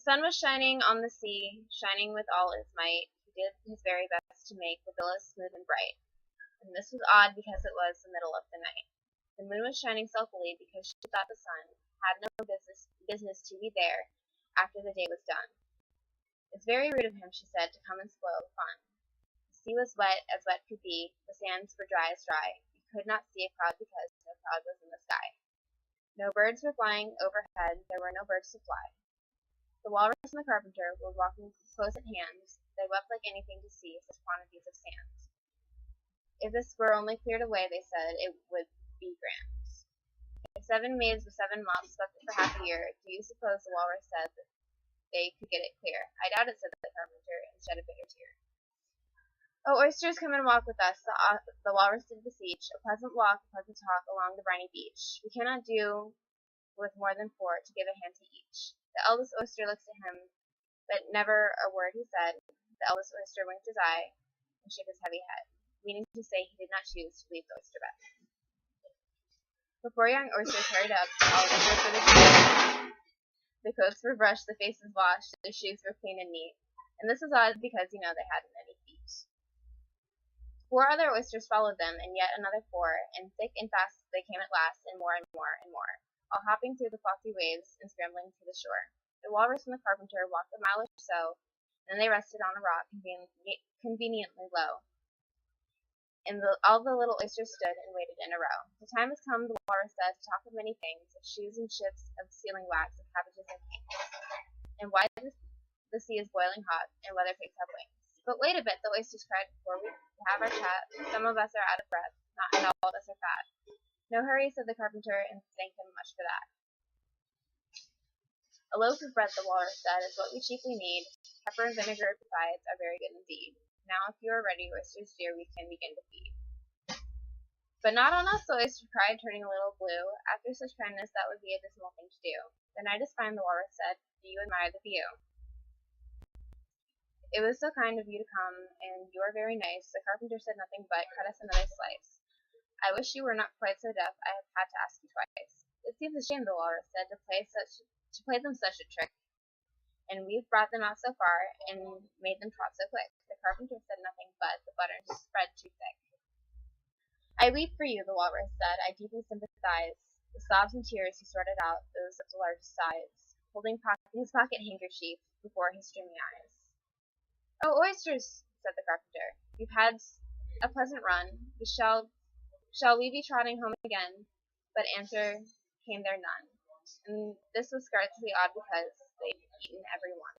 sun was shining on the sea, shining with all its might. He did his very best to make the billows smooth and bright. And this was odd because it was the middle of the night. The moon was shining sulkily because she thought the sun had no business to be there after the day was done. It's very rude of him, she said, to come and spoil the fun. The sea was wet as wet could be, the sands were dry as dry. You could not see a cloud because no cloud was in the sky. No birds were flying overhead, there were no birds to fly. The Walrus and the Carpenter were walking close at hand. They wept like anything to see such quantities of sand. If this were only cleared away, they said, it would be grand. If 7 maids with 7 mops swept it for half a year, do you suppose, the Walrus said, that they could get it clear? I doubt it, said the Carpenter, and shed a bitter tear. Oh, oysters, come and walk with us, the Walrus did beseech. A pleasant walk, a pleasant talk along the briny beach. We cannot do with more than 4 to give a hand to each. The eldest oyster looked at him, but never a word he said. The eldest oyster winked his eye and shook his heavy head, meaning to say he did not choose to leave the oyster bed. The 4 young oysters hurried up, all eager for the tea. The coats were brushed, the faces washed, the shoes were clean and neat, and this was odd because, they hadn't any feet. 4 other oysters followed them, and yet another 4, and thick and fast they came at last, and more and more and more, all hopping through the frothy waves and scrambling to the shore. The Walrus and the Carpenter walked a mile or so, and then they rested on a rock conveniently low. And all the little oysters stood and waited in a row. The time has come, the Walrus said, to talk of many things, of shoes and ships, of sealing wax, of cabbages and canes, and why the sea is boiling hot, and whether pigs have wings. But wait a bit, the oysters cried, before we have our chat. Some of us are out of breath, and all of us are fat. No hurry, said the Carpenter, and thanked him much for that. A loaf of bread, the Walrus said, is what we chiefly need. Pepper and vinegar, besides, are very good indeed. Now, if you are ready, oysters dear, we can begin to feed. But not on us, the oyster cried, turning a little blue. After such kindness, that would be a dismal thing to do. The night is fine, the Walrus said. Do you admire the view? It was so kind of you to come, and you are very nice. The Carpenter said nothing but, cut us another slice. I wish you were not quite so deaf, I have had to ask you twice. It seems a shame, the Walrus said, to play them such a trick. And we've brought them out so far, and made them trot so quick. The Carpenter said nothing but, the butter spread too thick. I weep for you, the Walrus said, I deeply sympathize. The sobs and tears he sorted out, those of the largest size, holding his pocket handkerchief before his streaming eyes. Oh, oysters, said the Carpenter, you've had a pleasant run. Shall we be trotting home again? But answer came there none, and this was scarcely odd because they'd eaten every one.